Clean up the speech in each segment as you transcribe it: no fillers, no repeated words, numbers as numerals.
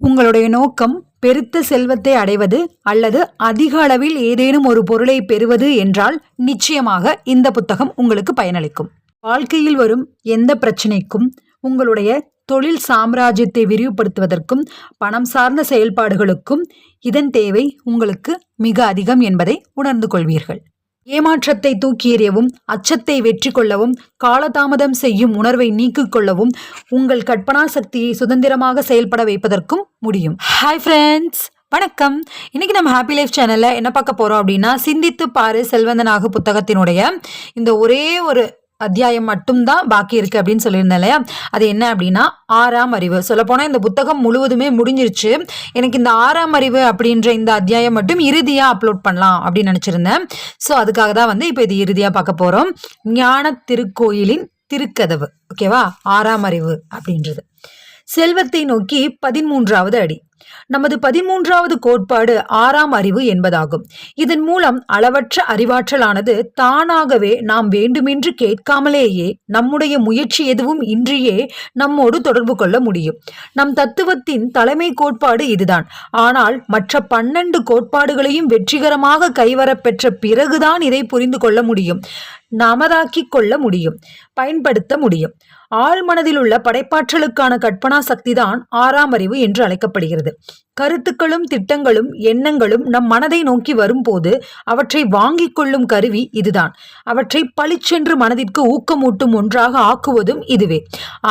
உங்களுடைய நோக்கம் பெருத்த செல்வத்தை அடைவது அல்லது அதிக அளவில் ஏதேனும் ஒரு பொருளை பெறுவது என்றால் நிச்சயமாக இந்த புத்தகம் உங்களுக்கு பயனளிக்கும். வாழ்க்கையில் வரும் எந்த பிரச்சனைக்கும், உங்களுடைய தொழில் சாம்ராஜ்யத்தை விரிவுபடுத்துவதற்கும், பணம் சார்ந்த செயல்பாடுகளுக்கும் இதன் தேவை உங்களுக்கு மிக அதிகம் என்பதை உணர்ந்து கொள்வீர்கள். ஏமாற்றத்தை தூக்கி எறியவும், அச்சத்தை வெற்றி கொள்ளவும், காலதாமதம் செய்யும் உணர்வை நீக்கிக் கொள்ளவும், உங்கள் கற்பனா சக்தியை சுதந்திரமாக செயல்பட வைப்பதற்கும் முடியும். ஹாய் ஃப்ரெண்ட்ஸ், வணக்கம். இன்னைக்கு நம்ம ஹாப்பி லைஃப் சேனல்ல என்ன பார்க்க போறோம் அப்படின்னா, சிந்தித்து பாரு செல்வந்தனாகு புத்தகத்தினுடைய இந்த ஒரே ஒரு அத்தியாயம் மட்டும்தான் பாக்கி இருக்கு அப்படின்னு சொல்லியிருந்தேன் இல்லையா? அது என்ன அப்படின்னா, 6ஆம் அறிவு. சொல்லப்போனால் இந்த புத்தகம் முழுவதுமே முடிஞ்சிருச்சு. எனக்கு இந்த 6ஆம் அறிவு அப்படின்ற இந்த அத்தியாயம் மட்டும் இறுதியாக அப்லோட் பண்ணலாம் அப்படின்னு நினச்சிருந்தேன். ஸோ அதுக்காக தான் இப்போ இது இறுதியாக பார்க்க போகிறோம். ஞான திருக்கோயிலின் திருக்கதவு. ஓகேவா? 6ஆம் அறிவு அப்படின்றது செல்வத்தை நோக்கி 13வது அடி. நமது 13வது கோட்பாடு 6ஆம் அறிவு என்பதாகும். இதன் மூலம் அளவற்ற அறிவாற்றலானது தானாகவே நாம் வேண்டுமென்று கேட்காமலேயே நம்முடைய முயற்சி எதுவும் இன்றியே நம்மோடு தொடர்பு கொள்ள முடியும். நம் தத்துவத்தின் தலைமை கோட்பாடு இதுதான். ஆனால் மற்ற 12 கோட்பாடுகளையும் வெற்றிகரமாக கைவரப்பெற்ற பிறகுதான் இதை புரிந்து கொள்ள முடியும், நமதாக்கிக் கொள்ள முடியும், பயன்படுத்த முடியும். ஆழ்மனதில் உள்ள படைப்பாற்றலுக்கான கற்பனா சக்திதான் 6ஆம் அறிவு என்று அழைக்கப்படுகிறது. கருத்துக்களும் திட்டங்களும் எண்ணங்களும் நம் மனதை நோக்கி வரும்போது அவற்றை வாங்கிக் கொள்ளும் கருவி இதுதான். அவற்றை பளிச்சென்று மனதிற்கு ஊக்கமூட்டும் ஒன்றாக ஆக்குவதும் இதுவே.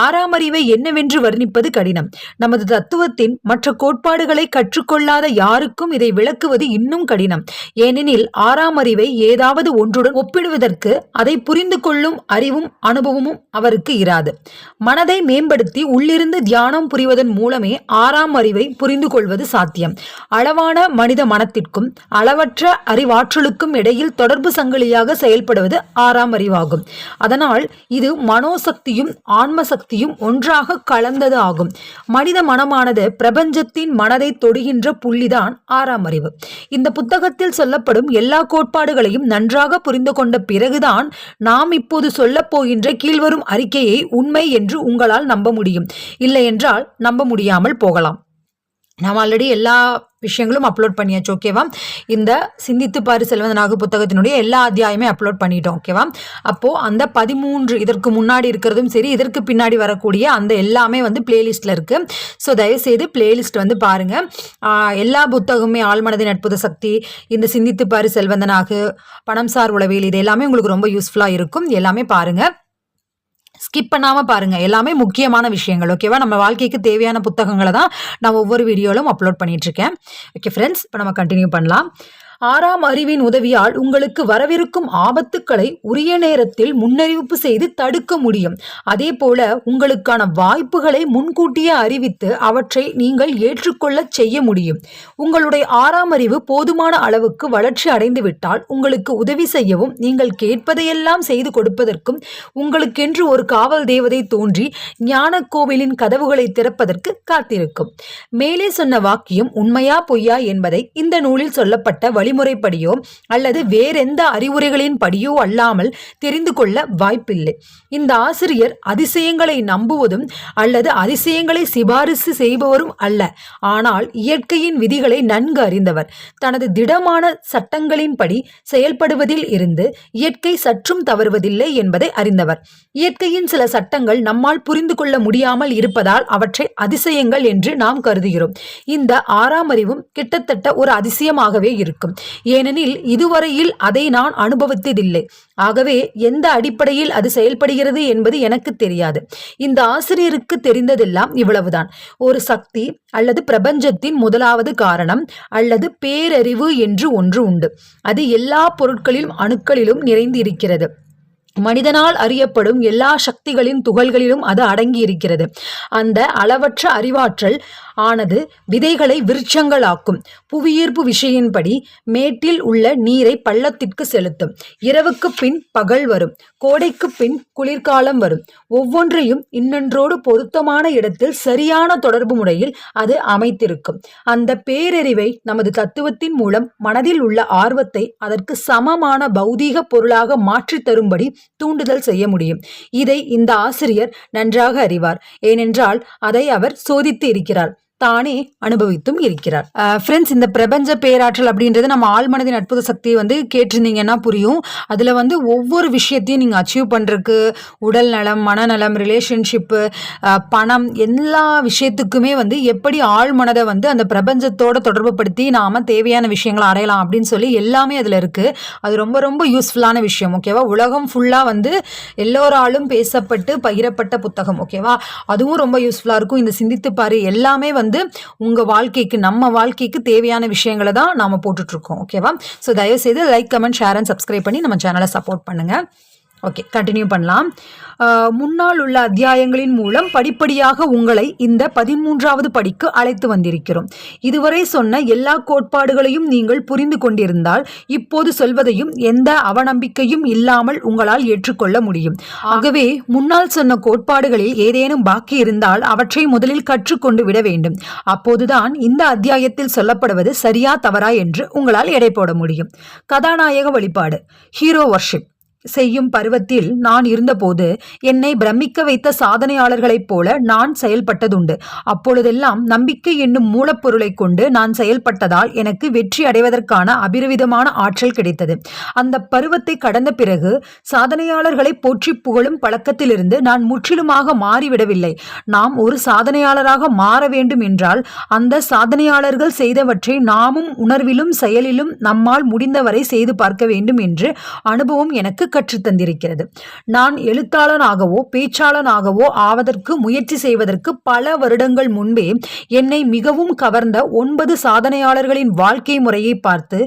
6ஆம் அறிவை என்னவென்று வர்ணிப்பது கடினம். நமது தத்துவத்தின் மற்ற கோட்பாடுகளை கற்றுக்கொள்ளாத யாருக்கும் இதை விளக்குவது இன்னும் கடினம். ஏனெனில் 6ஆம் அறிவை ஏதாவது ஒன்றுடன் ஒப்பிடுவதற்கு அதை புரிந்து கொள்ளும் அறிவும் அனுபவமும் அவருக்கு இராது. மனதை மேம்படுத்தி உள்ளிருந்து தியானம் புரிவதன் மூலமே 6ஆம் அறிவை புரிந்து கொள்வது சாத்தியம். அளவான மனித மனத்திற்கும் அளவற்ற அறிவாற்றலுக்கும் இடையில் தொடர்பு சங்கிலியாக செயல்படுவது 6ஆம் அறிவாகும். அதனால் இது மனோசக்தியும் ஆன்ம சக்தியும் ஒன்றாக கலந்தது ஆகும். மனித மனமானது பிரபஞ்சத்தின் மனதை தொடுகின்ற புள்ளிதான் 6ஆம் அறிவு. இந்த புத்தகத்தில் சொல்லப்படும் எல்லா கோட்பாடுகளையும் நன்றாக புரிந்து கொண்ட பிறகுதான் நாம் இப்போது சொல்லப் போகின்ற கீழ்வரும் அறிக்கையை உண்மை என்று உங்களால் நம்ப முடியும். இல்லை என்றால் நம்ப முடியாமல் போகலாம். நாம் ஆல்ரெடி எல்லா விஷயங்களும் அப்லோட் பண்ணியாச்சு. ஓகேவா? இந்த சிந்தித்து பாரு செல்வந்தனாகு புத்தகத்தினுடைய எல்லா அத்தியாயமே அப்லோட் பண்ணிட்டோம். ஓகேவா? அப்போது அந்த 13 இதற்கு முன்னாடி இருக்கிறதும் சரி, இதற்கு பின்னாடி வரக்கூடிய அந்த எல்லாமே பிளேலிஸ்ட்டில் இருக்குது. ஸோ தயவுசெய்து பிளேலிஸ்ட் பாருங்கள். எல்லா புத்தகமே, ஆழ்மனதின் அற்புத சக்தி, இந்த சிந்தித்து பாரு செல்வந்தனாகு, பணம் சார் உளவியல், இது எல்லாமே உங்களுக்கு ரொம்ப யூஸ்ஃபுல்லாக இருக்கும். எல்லாமே பாருங்கள், ஸ்கிப் பண்ணாமல் பாருங்கள். எல்லாமே முக்கியமான விஷயங்கள். ஓகேவா? நம்ம வாழ்க்கைக்கு தேவையான புத்தகங்களை தான் நான் ஒவ்வொரு வீடியோவிலும் அப்லோட் பண்ணிகிட்ருக்கேன். ஓகே ஃப்ரெண்ட்ஸ், இப்போ நம்ம கண்டினியூ பண்ணலாம். 6ஆம் அறிவின் உதவியால் உங்களுக்கு வரவிருக்கும் ஆபத்துக்களை உரிய நேரத்தில் முன்னறிவிப்பு செய்து தடுக்க முடியும். அதே போல உங்களுக்கான வாய்ப்புகளை முன்கூட்டியே அறிவித்து அவற்றை நீங்கள் ஏற்றுக்கொள்ள செய்ய முடியும். உங்களுடைய 6ஆம் அறிவு போதுமான அளவுக்கு வளர்ச்சி அடைந்துவிட்டால் உங்களுக்கு உதவி செய்யவும், நீங்கள் கேட்பதையெல்லாம் செய்து கொடுப்பதற்கும் உங்களுக்கென்று ஒரு காவல் தேவதை தோன்றி ஞான கோவிலின் கதவுகளை திறப்பதற்கு காத்திருக்கும். மேலே சொன்ன வாக்கியம் உண்மையா பொய்யா என்பதை இந்த நூலில் சொல்லப்பட்ட வழிமுறைப்படியோ அல்லது வேறெந்த அறிவுரைகளின் படியோ அல்லாமல் தெரிந்து கொள்ள வாய்ப்பில்லை. இந்த ஆசிரியர் அதிசயங்களை நம்புவதும் அல்லது அதிசயங்களை சிபாரிசு செய்பவரும் அல்ல. ஆனால் இயற்கையின் விதிகளை நன்கு அறிந்தவர். தனது திடமான சட்டங்களின்படி செயல்படுவதில் இருந்து இயற்கை சற்றும் தவறுவதில்லை என்பதை அறிந்தவர். இயற்கையின் சில சட்டங்கள் நம்மால் புரிந்து கொள்ள முடியாமல் இருப்பதால் அவற்றை அதிசயங்கள் என்று நாம் கருதுகிறோம். இந்த 6ஆம் அறிவும் கிட்டத்தட்ட ஒரு அதிசயமாகவே இருக்கும். ஏனெனில் இதுவரையில் அதை நான் அனுபவித்ததில்லை. ஆகவே எந்த அடிப்படையில் அது செயல்படுகிறது என்பது எனக்கு தெரியாது. இந்த ஆசிரியருக்கு தெரிந்ததெல்லாம் இவ்வளவுதான். ஒரு சக்தி அல்லது பிரபஞ்சத்தின் முதலாவது காரணம் அல்லது பேரறிவு என்று ஒன்று உண்டு. அது எல்லா பொருட்களிலும் அணுக்களிலும் நிறைந்து இருக்கிறது. மனிதனால் அறியப்படும் எல்லா சக்திகளின் துகள்களிலும் அது அடங்கி இருக்கிறது. அந்த அளவற்ற அறிவாற்றல் ஆனது விதைகளை விருட்சங்களாக்கும். புவியீர்ப்பு விசையின்படி மேட்டில் உள்ள நீரை பள்ளத்திற்கு செலுத்தும். இரவுக்கு பின் பகல் வரும், கோடைக்கு பின் குளிர்காலம் வரும். ஒவ்வொன்றையும் இன்னொன்றோடு பொருத்தமான இடத்தில் சரியான தொடர்பு முறையில் அது அமைத்திருக்கும். அந்த பேரறிவை நமது தத்துவத்தின் மூலம் மனதில் உள்ள ஆர்வத்தை அதற்கு சமமான பௌதீக பொருளாக மாற்றி தரும்படி தூண்டுதல் செய்ய முடியும். இதை இந்த ஆசிரியர் நன்றாக அறிவார். ஏனென்றால் அதை அவர் சோதித்து இருக்கிறார். தானே அனுபவித்தும் இருக்கிறார். ஃப்ரெண்ட்ஸ், இந்த பிரபஞ்ச பேராற்றல் அப்படின்றது நம்ம ஆழ்மனதின் அற்புத சக்தியை கேட்டிருந்தீங்கன்னா புரியும். அதில் ஒவ்வொரு விஷயத்தையும் நீங்கள் அச்சீவ் பண்ணுறதுக்கு உடல் நலம், மனநலம், ரிலேஷன்ஷிப்பு, பணம், எல்லா விஷயத்துக்குமே எப்படி ஆழ்மனதை அந்த பிரபஞ்சத்தோட தொடர்பு படுத்தி நாம் தேவையான விஷயங்களை அடையலாம் அப்படின்னு சொல்லி எல்லாமே அதில் இருக்குது. அது ரொம்ப ரொம்ப யூஸ்ஃபுல்லான விஷயம். ஓகேவா? உலகம் ஃபுல்லாக எல்லோராலும் பேசப்பட்டு பகிரப்பட்ட புத்தகம். ஓகேவா? அதுவும் ரொம்ப யூஸ்ஃபுல்லாக இருக்கும். இந்த சிந்தித்து பாரு எல்லாமே உங்கள் வாழ்க்கைக்கு, நம்ம வாழ்க்கைக்கு தேவையான விஷயங்களை தான் நாம் போட்டுட்ருக்கோம். ஓகேவா? ஸோ தயவுசெய்து like, comment, share and subscribe பண்ணி நம்ம சேனலை சப்போர்ட் பண்ணுங்கள். ஓகே, கண்டினியூ பண்ணலாம். முன்னால் உள்ள அத்தியாயங்களின் மூலம் படிப்படியாக உங்களை இந்த 13வது படிக்கு அழைத்து வந்திருக்கிறோம். இதுவரை சொன்ன எல்லா கோட்பாடுகளையும் நீங்கள் புரிந்து கொண்டிருந்தால் இப்போது சொல்வதையும் எந்த அவநம்பிக்கையும் இல்லாமல் உங்களால் ஏற்றுக்கொள்ள முடியும். ஆகவே முன்னால் சொன்ன கோட்பாடுகளில் ஏதேனும் பாக்கி இருந்தால் அவற்றை முதலில் கற்றுக்கொண்டு விட வேண்டும். அப்போதுதான் இந்த அத்தியாயத்தில் சொல்லப்படுவது சரியா தவறா என்று உங்களால் எடை போட முடியும். கதாநாயக வழிபாடு, ஹீரோ வர்ஷிப் செய்யும் பருவத்தில் நான் இருந்தபோது என்னை பிரமிக்க வைத்த சாதனையாளர்களைப் போல நான் செயல்பட்டதுண்டு. அப்பொழுதெல்லாம் நம்பிக்கை என்னும் மூலப்பொருளை கொண்டு நான் செயல்பட்டதால் எனக்கு வெற்றி அடைவதற்கான அபிரவிதமான ஆற்றல் கிடைத்தது. அந்த பருவத்தை கடந்த பிறகு சாதனையாளர்களை போற்றி புகழும் பழக்கத்திலிருந்து நான் முற்றிலுமாக மாறிவிடவில்லை. நாம் ஒரு சாதனையாளராக மாற வேண்டும் என்றால் அந்த சாதனையாளர்கள் செய்தவற்றை நாமும் உணர்விலும் செயலிலும் நம்மால் முடிந்தவரை செய்து பார்க்க வேண்டும் என்று அனுபவம் எனக்கு கற்றுத்தந்திருக்கிறது. நான் எழுத்தாளனாகவோ பேச்சாளனாகவோ ஆவதற்கு முயற்சி செய்வதற்கு பல வருடங்கள் முன்பே என்னை மிகவும் கவர்ந்த 9 சாதனையாளர்களின் வாழ்க்கை முறையை பார்த்து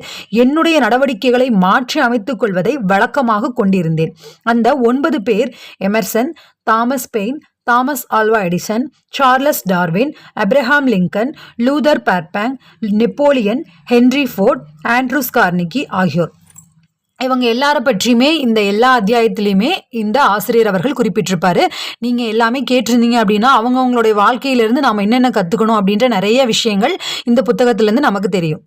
என்னுடைய நடவடிக்கைகளை மாற்றி அமைத்துக் கொள்வதை வழக்கமாக கொண்டிருந்தேன். அந்த 9 பேர் Emerson, Thomas Paine, Thomas Alva Edison, Charles Darwin, Abraham Lincoln, Luther Burbank, Napoleon, Henry Ford, Andrews Carnegie ஆகியோர். இவங்க எல்லார பற்றியுமே இந்த எல்லா அத்தியாயத்திலையுமே இந்த ஆசிரியர் அவர்கள் குறிப்பிட்டிருப்பாரு. நீங்கள் எல்லாமே கேட்டிருந்தீங்க அப்படின்னா அவங்களுடைய வாழ்க்கையிலிருந்து நாம் என்னென்ன கற்றுக்கணும் அப்படின்ற நிறைய விஷயங்கள் இந்த புத்தகத்திலேருந்து நமக்கு தெரியும்.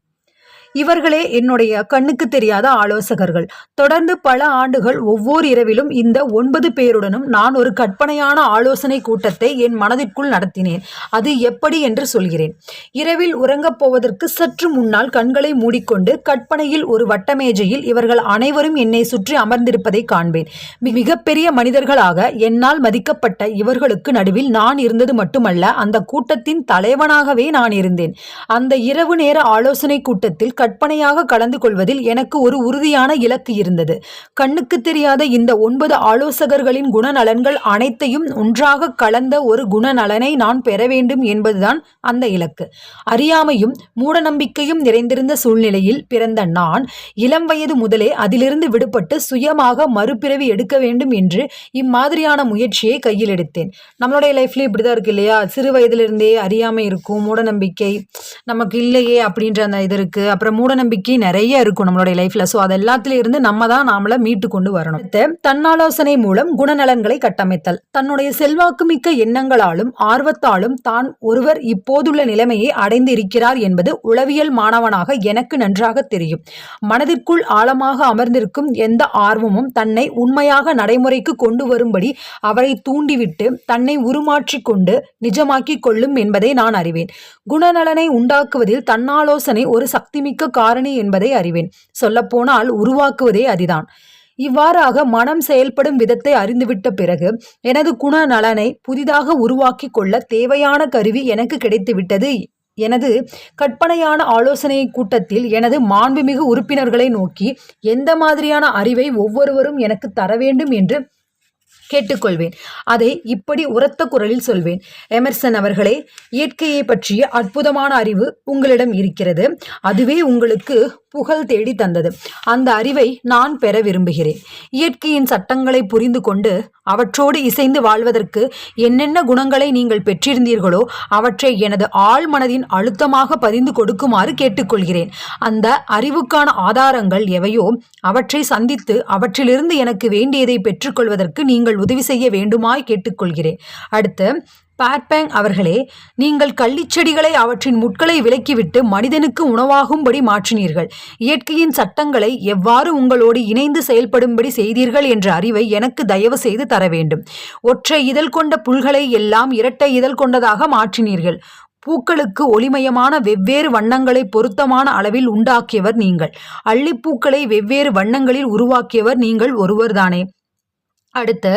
இவர்களே என்னுடைய கண்ணுக்கு தெரியாத ஆலோசகர்கள். தொடர்ந்து பல ஆண்டுகள் ஒவ்வொரு இரவிலும் இந்த 9 பேருடனும் நான் ஒரு கற்பனையான ஆலோசனை கூட்டத்தை என் மனதிற்குள் நடத்தினேன். அது எப்படி என்று சொல்கிறேன். இரவில் உறங்கப் போவதற்கு சற்று முன்னால் கண்களை மூடிக்கொண்டு கற்பனையில் ஒரு வட்டமேஜையில் இவர்கள் அனைவரும் என்னை சுற்றி அமர்ந்திருப்பதை காண்பேன். மிகப்பெரிய மனிதர்களாக என்னால் மதிக்கப்பட்ட இவர்களுக்கு நடுவில் நான் இருந்தது மட்டுமல்ல, அந்த கூட்டத்தின் தலைவனாகவே நான் இருந்தேன். அந்த இரவு நேர ஆலோசனை கூட்டத்தில் கற்பனையாக கலந்து கொள்வதில் எனக்கு ஒரு உறுதியான இலக்கு இருந்தது. கண்ணுக்கு தெரியாத இந்த 9 ஆலோசகர்களின் குணநலன்கள் அனைத்தையும் ஒன்றாக கலந்த ஒரு குணநலனை நான் பெற வேண்டும் என்பதுதான் அந்த இலக்கு. அறியாமையும் மூடநம்பிக்கையும் நிறைந்திருந்த சூழ்நிலையில் பிறந்த நான் இளம் வயது முதலே அதிலிருந்து விடுபட்டு சுயமாக மறுபிறவி எடுக்க வேண்டும் என்று இம்மாதிரியான முயற்சியை கையில் எடுத்தேன். நம்மளுடைய லைஃப்லேயே இப்படிதான் இருக்கு இல்லையா? சிறு வயதிலிருந்தே அறியாமை இருக்கும், மூடநம்பிக்கை நமக்கு இல்லையே அப்படின்ற அந்த இது இருக்கு. அப்புறம் மூடநம்பிக்கை நிறைய இருக்கும் நம்மளுடைய லைஃப்ல. ஸோ அது எல்லாத்தில இருந்து நம்ம தான் நாமளை மீட்டு கொண்டு வரணும். தன்னாலோசனை மூலம் குணநலன்களை கட்டமைத்தல். தன்னுடைய செல்வாக்குமிக்க எண்ணங்களாலும் ஆர்வத்தாலும் தான் ஒருவர் இப்போதுள்ள நிலைமையை அடைந்து இருக்கிறார் என்பது உளவியல் மாணவனாக எனக்கு நன்றாக தெரியும். மனதிற்குள் ஆழமாக அமர்ந்திருக்கும் எந்த ஆர்வமும் தன்னை உண்மையாக நடைமுறைக்கு கொண்டு வரும்படி அவரை தூண்டிவிட்டு தன்னை உருமாற்றி கொண்டு நிஜமாக்கி கொள்ளும் என்பதை நான் அறிவேன். குணநலனை உண்டாக்குவதில் தன்னாலோசனை ஒரு சக்திமிக்க காரணி என்பதை அறிவேன். சொல்லப்போனால் உருவாக்குவதே அதுதான். இவ்வாறாக மனம் செயல்படும் விதத்தை அறிந்துவிட்ட பிறகு எனது குணநலனை புதிதாக உருவாக்கி கொள்ள தேவையான கருவி எனக்கு கிடைத்துவிட்டது. எனது கற்பனையான ஆலோசனை கூட்டத்தில் எனது மாண்புமிகு உறுப்பினர்களை நோக்கி எந்த மாதிரியான அறிவை ஒவ்வொருவரும் எனக்கு தர வேண்டும் என்று கேட்டுக்கொள்வேன். அதை இப்படி உரத்த குரலில் சொல்வேன். எமர்சன் அவர்களே, இயற்கையை பற்றிய அற்புதமான அறிவு உங்களிடம் இருக்கிறது. அதுவே உங்களுக்கு புகழ் தேடி தந்தது. அந்த அறிவை நான் பெற விரும்புகிறேன். இயற்கையின் சட்டங்களை புரிந்து கொண்டு அவற்றோடு இசைந்து வாழ்வதற்கு என்னென்ன குணங்களை நீங்கள் பெற்றிருந்தீர்களோ அவற்றை எனது ஆழ் மனதின் அழுத்தமாக பதிந்து கொடுக்குமாறு கேட்டுக்கொள்கிறேன். அந்த அறிவுக்கான ஆதாரங்கள் எவையோ அவற்றை சந்தித்து அவற்றிலிருந்து எனக்கு வேண்டியதை பெற்றுக்கொள்வதற்கு நீங்கள் உதவி செய்ய வேண்டுமாய் கேட்டுக்கொள்கிறேன். அடுத்து, பார்பேங் அவர்களே, நீங்கள் கள்ளிச்செடிகளை அவற்றின் முட்களை விலக்கிவிட்டு மனிதனுக்கு உணவாகும்படி மாற்றினீர்கள். இயற்கையின் சட்டங்களை எவ்வாறு உங்களோடு இணைந்து செயல்படும்படி செய்தீர்கள் என்ற அறிவை எனக்கு தயவு செய்து தர வேண்டும். ஒற்றை இதழ் கொண்ட புல்களை எல்லாம் இரட்டை இதழ் கொண்டதாக மாற்றினீர்கள். பூக்களுக்கு ஒளிமயமான வெவ்வேறு வண்ணங்களை பொருத்தமான அளவில் உண்டாக்கியவர் நீங்கள். அள்ளிப்பூக்களை வெவ்வேறு வண்ணங்களில் உருவாக்கியவர் நீங்கள் ஒருவர்தானே. அடுத்து,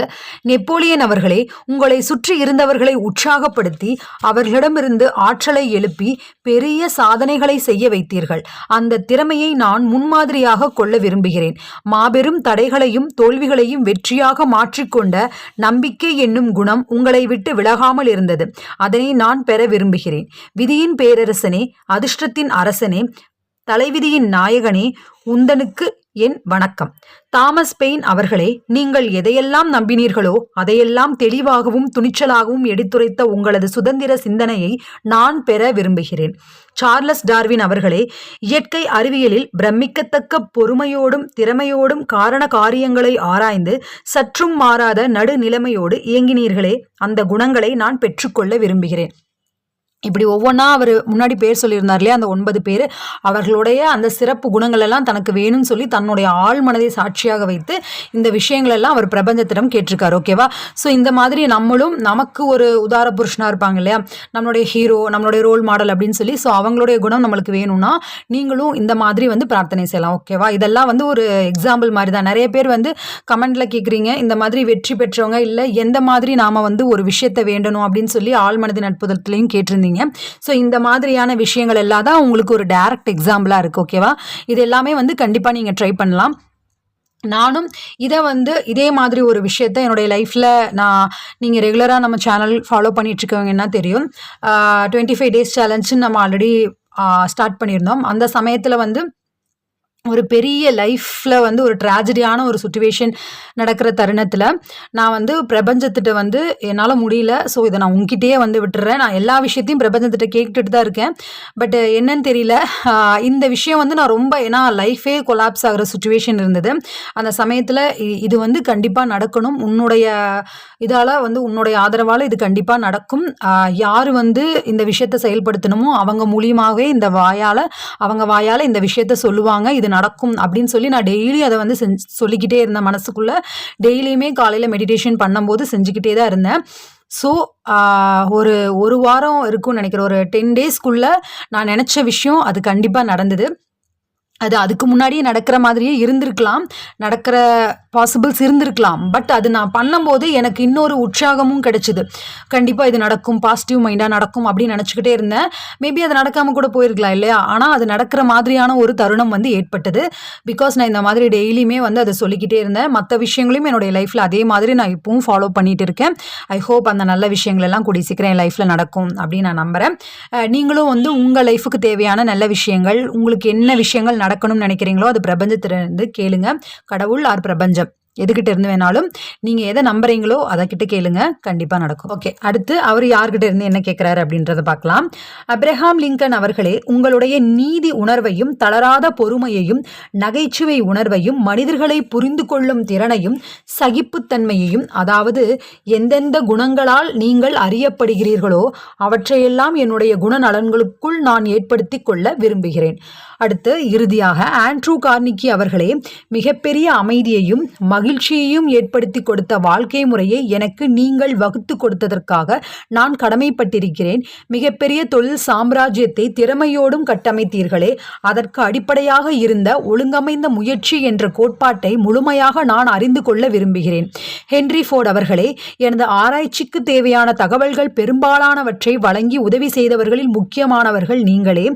நெப்போலியன் அவர்களே, உங்களை சுற்றி இருந்தவர்களை உற்சாகப்படுத்தி அவர்களிடமிருந்து ஆற்றலை எழுப்பி பெரிய சாதனைகளை செய்ய வைத்தீர்கள். அந்த திறமையை நான் முன்மாதிரியாக கொள்ள விரும்புகிறேன். மாபெரும் தடைகளையும் தோல்விகளையும் வெற்றியாக மாற்றிக்கொண்ட நம்பிக்கை என்னும் குணம் உங்களை விட்டு விலகாமல் இருந்தது. அதனை நான் பெற விரும்புகிறேன். விதியின் பேரரசனே, அதிர்ஷ்டத்தின் அரசனே, தலைவிதியின் நாயகனே, உந்தனுக்கு என் வணக்கம். தாமஸ் பெயின் அவர்களே, நீங்கள் எதையெல்லாம் நம்பினீர்களோ அதையெல்லாம் தெளிவாகவும் துணிச்சலாகவும் எடுத்துரைத்த உங்களது சுதந்திர சிந்தனையை நான் பெற விரும்புகிறேன். சார்லஸ் டார்வின் அவர்களே, இயற்கை அறிவியலில் பிரமிக்கத்தக்க பொறுமையோடும் திறமையோடும் காரண காரியங்களை ஆராய்ந்து சற்றும் மாறாத நடுநிலைமையோடு இயங்கினீர்களே, அந்த குணங்களை நான் பெற்றுக்கொள்ள விரும்புகிறேன். இப்படி ஒவ்வொன்றா அவர் முன்னாடி பேர் சொல்லியிருந்தார் இல்லையா, அந்த 9 பேர், அவர்களுடைய அந்த சிறப்பு குணங்கள் எல்லாம் தனக்கு வேணும்னு சொல்லி தன்னுடைய ஆழ் மனதை சாட்சியாக வைத்து இந்த விஷயங்கள் எல்லாம் அவர் பிரபஞ்சத்திடம் கேட்டிருக்காரு. ஓகேவா? ஸோ இந்த மாதிரி நம்மளும் நமக்கு ஒரு உதார புருஷனாக இருப்பாங்க இல்லையா, நம்மளுடைய ஹீரோ, நம்மளுடைய ரோல் மாடல் அப்படின்னு சொல்லி, ஸோ அவங்களுடைய குணம் நம்மளுக்கு வேணும்னா நீங்களும் இந்த மாதிரி பிரார்த்தனை செய்யலாம். ஓகேவா? இதெல்லாம் ஒரு எக்ஸாம்பிள் மாதிரி தான். நிறைய பேர் கமெண்ட்ல கேட்குறீங்க, இந்த மாதிரி வெற்றி பெற்றவங்க இல்லை எந்த மாதிரி நாம ஒரு விஷயத்தை வேண்டணும் அப்படின்னு சொல்லி ஆழ் மனதின் அற்புதத்திலையும் கேட்டிருந்தீங்க. ஸோ இந்த மாதிரியான விஷயங்கள் எல்லாம் தான் உங்களுக்கு ஒரு டைரக்ட் எக்ஸாம்பிளாக இருக்குது. ஓகேவா? இது எல்லாமே கண்டிப்பாக நீங்கள் ட்ரை பண்ணலாம். நானும் இதை இதே மாதிரி ஒரு விஷயத்த என்னுடைய லைஃப்பில் நீங்கள் ரெகுலராக நம்ம சேனல் ஃபாலோ பண்ணிட்டு இருக்கவங்கன்னா தெரியும். 25 days சேலஞ்சுன்னு நம்ம ஆல்ரெடி ஸ்டார்ட் பண்ணியிருந்தோம். அந்த சமயத்தில் ஒரு பெரிய லைஃப்பில் ஒரு ட்ராஜடியான ஒரு சுச்சுவேஷன் நடக்கிற தருணத்தில் நான் பிரபஞ்சத்திட்ட என்னால் முடியல, ஸோ இதை நான் உங்ககிட்டயே விட்டுறேன். நான் எல்லா விஷயத்தையும் பிரபஞ்சத்திட்ட கேட்டுட்டு தான் இருக்கேன். பட் என்னன்னு தெரியல, இந்த விஷயம் நான் ரொம்ப, ஏன்னா லைஃபே கொலாப்ஸ் ஆகிற சுச்சுவேஷன் இருந்தது. அந்த சமயத்தில் இது கண்டிப்பாக நடக்கணும், உன்னுடைய இதால் உன்னுடைய ஆதரவால் இது கண்டிப்பாக நடக்கும். யார் இந்த விஷயத்தை செயல்படுத்தணுமோ அவங்க மூலியமாகவே அவங்க வாயால் இந்த விஷயத்த சொல்லுவாங்க, இது நடக்கும் அப்படின்னு சொல்லி நான் டெய்லி அதை சொல்லிக்கிட்டே இருந்தேன் மனசுக்குள்ள. டெய்லியுமே காலையில் மெடிடேஷன் பண்ணும்போது செஞ்சுக்கிட்டே தான் இருந்தேன். ஸோ ஒரு வாரம் இருக்கும்னு நினைக்கிறேன், ஒரு 10 daysக்குள்ள நான் நினச்ச விஷயம் அது கண்டிப்பாக நடந்தது. அது அதுக்கு முன்னாடியே நடக்கிற மாதிரியே இருந்திருக்கலாம், நடக்கிற பாசிபிள்ஸ் இருந்திருக்கலாம். பட் அது நான் பண்ணும்போது எனக்கு இன்னொரு உற்சாகமும் கிடைச்சிது. கண்டிப்பாக இது நடக்கும், பாசிட்டிவ் மைண்டாக நடக்கும் அப்படின்னு நினச்சிக்கிட்டே இருந்தேன். மேபி அது நடக்காமல் கூட போயிருக்கலாம் இல்லையா, ஆனால் அது நடக்கிற மாதிரியான ஒரு தருணம் ஏற்பட்டது. பிகாஸ் நான் இந்த மாதிரி டெய்லியுமே அதை சொல்லிக்கிட்டே இருந்தேன். மற்ற விஷயங்களையும் என்னுடைய லைஃப்பில் அதே மாதிரி நான் இப்பவும் ஃபாலோ பண்ணிட்டு இருக்கேன். ஐ ஹோப் அந்த நல்ல விஷயங்கள் எல்லாம் கூடிய சீக்கிரம் என் லைஃப்பில் நடக்கும் அப்படின்னு நான் நம்புகிறேன். நீங்களும் உங்கள் லைஃபுக்கு தேவையான நல்ல விஷயங்கள், உங்களுக்கு என்ன விஷயங்கள் நடக்கணும்னு நினைக்கிறீங்களோ அது பிரபஞ்சத்திலிருந்து கேளுங்க. கடவுள் ஆர் பிரபஞ்சம் எதுகிட்ட இருந்து வேணாலும் நீங்க எதை நம்புறீங்களோ அதக்கிட்ட கேளுங்க, கண்டிப்பா நடக்கும். ஓகே, அடுத்து அவர் யார்கிட்ட இருந்து என்ன கேட்கிறாரு அப்படின்றத பார்க்கலாம். அப்ரஹாம் லிங்கன் அவர்களே, உங்களுடைய நீதி உணர்வையும் தளராத பொறுமையையும் நகைச்சுவை உணர்வையும் மனிதர்களை புரிந்து கொள்ளும் திறனையும் சகிப்புத்தன்மையையும், அதாவது எந்தெந்த குணங்களால் நீங்கள் அறியப்படுகிறீர்களோ அவற்றையெல்லாம் என்னுடைய குணநலன்களுக்குள் நான் ஏற்படுத்தி கொள்ள விரும்புகிறேன். அடுத்து இறுதியாக ஆண்ட்ரூ கார்னிக்கி அவர்களே, மிகப்பெரிய அமைதியையும் மகிழ்ச்சியையும் ஏற்படுத்தி கொடுத்த வாழ்க்கை முறையை எனக்கு நீங்கள் வகுத்து கொடுத்ததற்காக நான் கடமைப்பட்டிருக்கிறேன். மிகப்பெரிய தொழில் சாம்ராஜ்யத்தை திறமையோடும் கட்டமைத்தீர்களே, அதற்கு அடிப்படையாக இருந்த ஒழுங்கமைந்த முயற்சி என்ற கோட்பாட்டை முழுமையாக நான் அறிந்து கொள்ள விரும்புகிறேன். ஹென்றி ஃபோர்ட் அவர்களே, எனது ஆராய்ச்சிக்கு தேவையான தகவல்கள் பெரும்பாலானவற்றை வழங்கி உதவி செய்தவர்களில் முக்கியமானவர்கள் நீங்களே.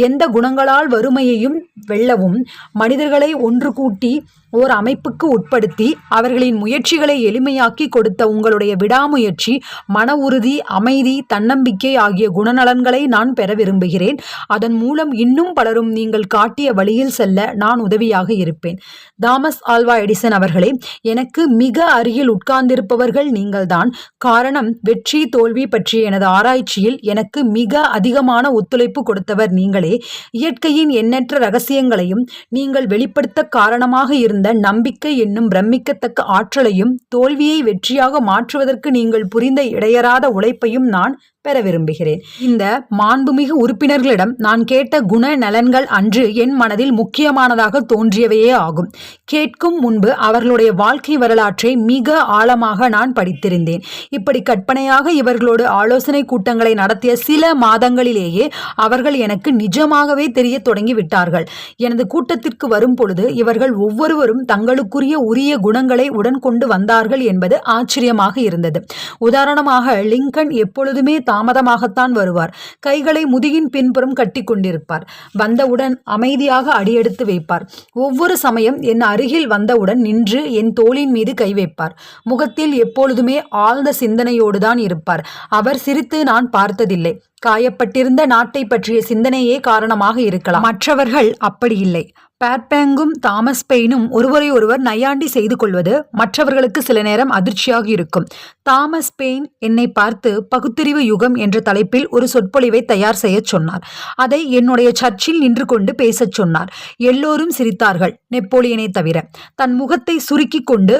எந்த குணங்களால் வறுமையையும் வெல்லவும் மனிதர்களை ஒன்று கூட்டி ஓர் அமைப்புக்கு உட்படுத்தி அவர்களின் முயற்சிகளை எளிமையாக்கி கொடுத்த உங்களுடைய விடாமுயற்சி, மன உறுதி, அமைதி, தன்னம்பிக்கை ஆகிய குணநலன்களை நான் பெற விரும்புகிறேன். அதன் மூலம் இன்னும் பலரும் நீங்கள் காட்டிய வழியில் செல்ல நான் உதவியாக இருப்பேன். தாமஸ் ஆல்வா எடிசன் அவர்களே, எனக்கு மிக அருகில் உட்கார்ந்திருப்பவர்கள் நீங்கள்தான். காரணம், வெற்றி தோல்வி பற்றிய எனது ஆராய்ச்சியில் எனக்கு மிக அதிகமான ஒத்துழைப்பு கொடுத்தவர் நீங்களே. இயற்கையின் எண்ணற்ற ரகசியங்களையும் நீங்கள் வெளிப்படுத்த காரணமாக இருந்த நம்பிக்கை என்னும் பிரமிக்கத்தக்க ஆற்றலையும் தோல்வியை வெற்றியாக மாற்றுவதற்கு நீங்கள் புரிந்த இடையறாத உழைப்பையும் நான் பெற விரும்புகிறேன். இந்த மாண்புமிகு உறுப்பினர்களிடம் நான் கேட்ட குண நலன்கள் அன்று என் மனதில் முக்கியமானதாக தோன்றியவையே ஆகும். கேட்கும் முன்பு அவர்களுடைய வாழ்க்கை வரலாற்றை மிக ஆழமாக நான் படித்திருந்தேன். இப்படி கற்பனையாக இவர்களோடு ஆலோசனை கூட்டங்களை நடத்திய சில மாதங்களிலேயே அவர்கள் எனக்கு நிஜமாகவே தெரிய தொடங்கி விட்டார்கள். எனது கூட்டத்திற்கு வரும் பொழுது இவர்கள் ஒவ்வொருவரும் தங்களுக்குரிய உரிய குணங்களை உடன் கொண்டு வந்தார்கள் என்பது ஆச்சரியமாக இருந்தது. உதாரணமாக லிங்கன் எப்பொழுதுமே தாமதமாகத்தான் வருவார். கைகளை முதுகின் பின்புறம் கட்டி கொண்டிருப்பார். வந்தவுடன் அமைதியாக அடியெடுத்து வைப்பார். ஒவ்வொரு சமயம் என் அருகில் வந்தவுடன் நின்று என் தோளின் மீது கை வைப்பார். முகத்தில் எப்பொழுதுமே ஆழ்ந்த சிந்தனையோடுதான் இருப்பார். அவர் சிரித்து நான் பார்த்ததில்லை. காயப்பட்டிருந்த நாட்டை பற்றிய சிந்தனையே காரணமாக இருக்கலாம். மற்றவர்கள் அப்படி இல்லை. பேர்பேங்கும் தாமஸ் பெயினும் ஒருவரை ஒருவர் நையாண்டி செய்து கொள்வது மற்றவர்களுக்கு சில நேரம் அதிர்ச்சியாக இருக்கும். தாமஸ் பெயின் என்னை பார்த்து பகுத்தறிவு யுகம் என்ற தலைப்பில் ஒரு சொற்பொழிவை தயார் செய்ய சொன்னார். அதை என்னுடைய சர்ச்சில் நின்று கொண்டு பேசச் சொன்னார். எல்லோரும் சிரித்தார்கள், நெப்போலியனை தவிர. தன் முகத்தை சுருக்கி கொண்டு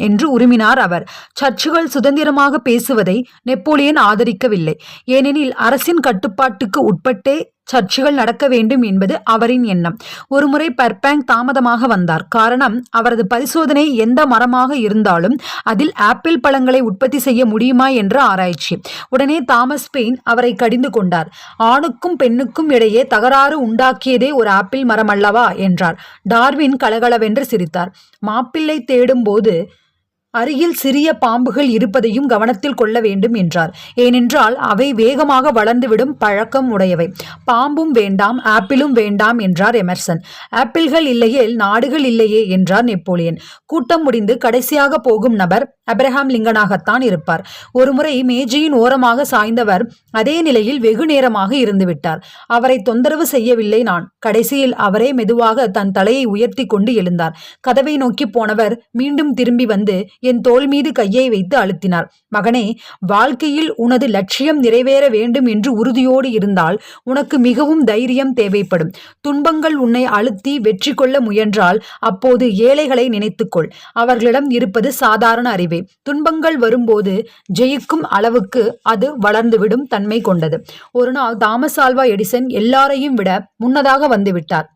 என்று உருமினார் அவர். சர்ச்சுகள் சுதந்திரமாக பேசுவதை நெப்போலியன் ஆதரிக்கவில்லை. ஏனெனில் அரசின் கட்டுப்பாட்டுக்கு உட்பட்டே சர்ச்சுகள் நடக்க வேண்டும் என்பது அவரின் எண்ணம். ஒருமுறை பெர்பேங் தாமதமாக வந்தார். காரணம், அவரது பரிசோதனை எந்த மரமாக இருந்தாலும் அதில் ஆப்பிள் பழங்களை உற்பத்தி செய்ய முடியுமா என்ற ஆராய்ச்சி. உடனே தாமஸ் பெயின் அவரை கடிந்து கொண்டார். ஆணுக்கும் பெண்ணுக்கும் இடையே தகராறு உண்டாக்கியதே ஒரு ஆப்பிள் மரம் அல்லவா என்றார். டார்வின் கலகலவென்று சிரித்தார். மாப்பிள்ளை தேடும் போது அருகில் சிறிய பாம்புகள் இருப்பதையும் கவனத்தில் கொள்ள வேண்டும் என்றார். ஏனென்றால் அவை வேகமாக வளர்ந்துவிடும் பழக்கம் உடையவை. பாம்பும் வேண்டாம், ஆப்பிளும் வேண்டாம் என்றார் எமர்சன். ஆப்பிள்கள் இல்லையே நாடுகள் இல்லையே என்றார் நெப்போலியன். கூட்டம் முடிந்து கடைசியாக போகும் நபர் அப்ரஹாம் லிங்கனாகத்தான் இருப்பார். ஒருமுறை மேஜையின் ஓரமாக சாய்ந்தவர் அதே நிலையில் வெகு நேரமாக இருந்துவிட்டார். அவரை தொந்தரவு செய்யவில்லை நான். கடைசியில் அவரே மெதுவாக தன் தலையை உயர்த்தி கொண்டு எழுந்தார். கதவை நோக்கி போனவர் மீண்டும் திரும்பி வந்து என் தோள் மீது கையை வைத்து அழுத்தினார். மகனே, வாழ்க்கையில் உனது லட்சியம் நிறைவேற வேண்டும் என்று உறுதியோடு இருந்தால் உனக்கு மிகவும் தைரியம் தேவைப்படும். துன்பங்கள் உன்னை அழுத்தி வெற்றி கொள்ள முயன்றால் அப்போது ஏழைகளை நினைத்துக்கொள். அவர்களிடம் இருப்பது சாதாரண அறிவே. துன்பங்கள் வரும்போது ஜெயிக்கும் அளவுக்கு அது வளர்ந்துவிடும் தன்மை கொண்டது. ஒரு நாள் தாமஸ் ஆல்வா எடிசன் எல்லாரையும் விட முன்னதாக வந்துவிட்டார்.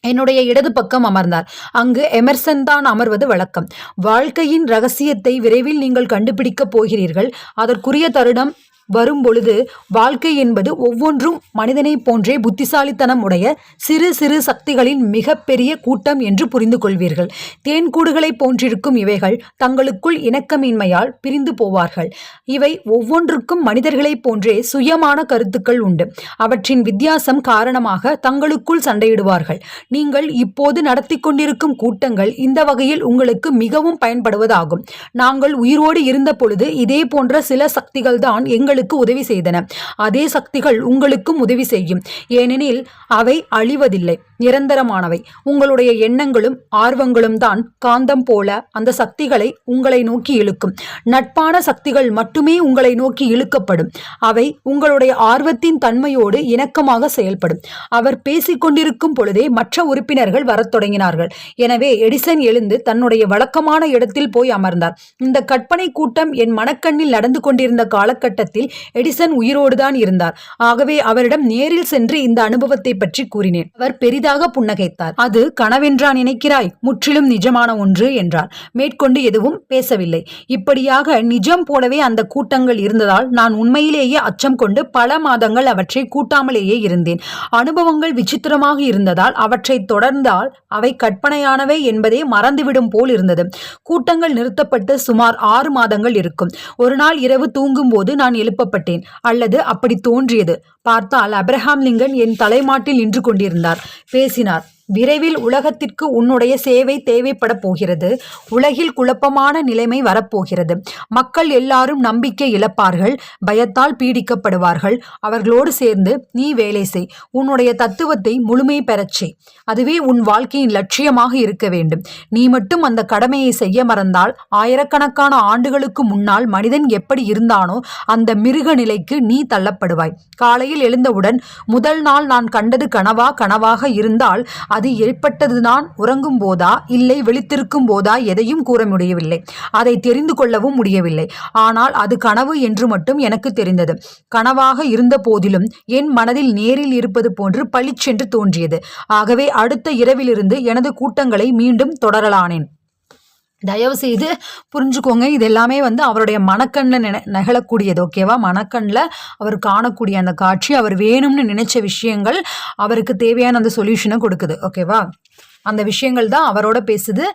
என்னுடைய இடது பக்கம் அமர்ந்தார். அங்கு எமர்சன் தான் அமர்வது வழக்கம். வாழ்க்கையின் ரகசியத்தை விரைவில் நீங்கள் கண்டுபிடிக்கப் போகிறீர்கள். அதற்குரிய தருணம் வரும்பொழுது வாழ்க்கை என்பது ஒவ்வொன்றும் மனிதனை போன்றே புத்திசாலித்தனம் உடைய சிறு சிறு சக்திகளின் மிகப்பெரிய கூட்டம் என்று புரிந்து கொள்வீர்கள். தேன்கூடுகளை போன்றிருக்கும் இவைகள் தங்களுக்குள் இணக்கமின்மையால் பிரிந்து போவார்கள். இவை ஒவ்வொன்றுக்கும் மனிதர்களைப் போன்றே சுயமான கருத்துக்கள் உண்டு. அவற்றின் வித்தியாசம் காரணமாக தங்களுக்குள் சண்டையிடுவார்கள். நீங்கள் இப்போது நடத்தி கொண்டிருக்கும் கூட்டங்கள் இந்த வகையில் உங்களுக்கு மிகவும் பயன்படுவதாகும். நாங்கள் உயிரோடு இருந்த பொழுது இதே போன்ற சில சக்திகள் தான் எங்களுக்கு உதவி செய்தன. அதே சக்திகள் உங்களுக்கும் உதவி செய்யும். ஏனெனில் அவை அழிவதில்லை, நிரந்தரமானவை. உங்களுடைய எண்ணங்களும் ஆர்வங்களும் தான் காந்தம் போல அந்த சக்திகளை உங்களை நோக்கி இழுக்கும். நட்பான சக்திகள் மட்டுமே உங்களை நோக்கி இழுக்கப்படும். அவை உங்களுடைய ஆர்வத்தின் தன்மையோடு இணக்கமாக செயல்படும். அவர் பேசிக்கொண்டிருக்கும் பொழுதே மற்ற உறுப்பினர்கள் வரத் தொடங்கினார்கள். எனவே எடிசன் எழுந்து தன்னுடைய வழக்கமான இடத்தில் போய் அமர்ந்தார். இந்த கற்பனை கூட்டம் என் மனக்கண்ணில் நடந்து கொண்டிருந்த காலகட்டத்தில் எடிசன் உயிரோடுதான் இருந்தார். ஆகவே அவரிடம் நேரில் சென்று இந்த அனுபவத்தை பற்றி கூறினேன். அவர் பெரிதாக புன்னகைத்தார். அது கனவென்றா நினைக்கிறாய்? முற்றிலும் நிஜமான ஒன்று என்றார். மேற்கொண்டு எதுவும் பேசவில்லை. இப்படியாக நிஜம் போலவே அந்த கூட்டங்கள் இருந்ததால் நான் உண்மையிலேயே அச்சம் கொண்டு பல மாதங்கள் அவற்றை கூட்டாமலேயே இருந்தேன். அனுபவங்கள் விசித்திரமாக இருந்ததால் அவற்றை தொடர்ந்தால் அவை கற்பனையானவை என்பதே மறந்துவிடும் போல் இருந்தது. கூட்டங்கள் நிறுத்தப்பட்டு சுமார் 6 மாதங்கள் இருக்கும். ஒரு நாள் இரவு தூங்கும் போது நான் எழுப்பப்பட்டேன், அல்லது அப்படி தோன்றியது. பார்த்தால் அப்ரஹாம் லிங்கன் என் தலைமாட்டில் நின்று கொண்டிருந்தார். பேசினார். விரைவில் உலகத்திற்கு உன்னுடைய சேவை தேவைப்பட போகிறது. உலகில் குழப்பமான நிலைமை வரப்போகிறது. மக்கள் எல்லாரும் நம்பிக்கை இழப்பார்கள், பயத்தால் பீடிக்கப்படுவார்கள். அவர்களோடு சேர்ந்து நீ வேலை செய். உன்னுடைய தத்துவத்தை முழுமை பெறச் செய். அதுவே உன் வாழ்க்கையின் லட்சியமாக இருக்க வேண்டும். நீ மட்டும் அந்த கடமையை செய்ய மறந்தால் ஆயிரக்கணக்கான ஆண்டுகளுக்கு முன்னால் மனிதன் எப்படி இருந்தானோ அந்த மிருக நிலைக்கு நீ தள்ளப்படுவாய். காலையில் எழுந்தவுடன் முதல் நாள் நான் கண்டது கனவாக இருந்தால் அது ஏற்பட்டது நான் உறங்கும் போதா இல்லை விழித்திருக்கும் போதா எதையும் கூற முடியவில்லை. அதை தெரிந்து கொள்ளவும் முடியவில்லை. ஆனால் அது கனவு என்று மட்டும் எனக்கு தெரிந்தது. கனவாக இருந்த போதிலும் என் மனதில் நேரில் இருப்பது போன்று பளிச்சென்று தோன்றியது. ஆகவே அடுத்த இரவிலிருந்து எனது கூட்டங்களை மீண்டும் தொடரலானேன். தயவு செய்து புரிஞ்சுக்கோங்க, இது எல்லாமே அவருடைய மனக்கண்ணில் நிகழக்கூடியது. ஓகேவா? மனக்கண்ணில் அவர் காணக்கூடிய அந்த காட்சி, அவர் வேணும்னு நினைச்ச விஷயங்கள் அவருக்கு தேவையான அந்த சொல்யூஷனை கொடுக்குது. ஓகேவா? அந்த விஷயங்கள் தான் அவரோட பேசுது.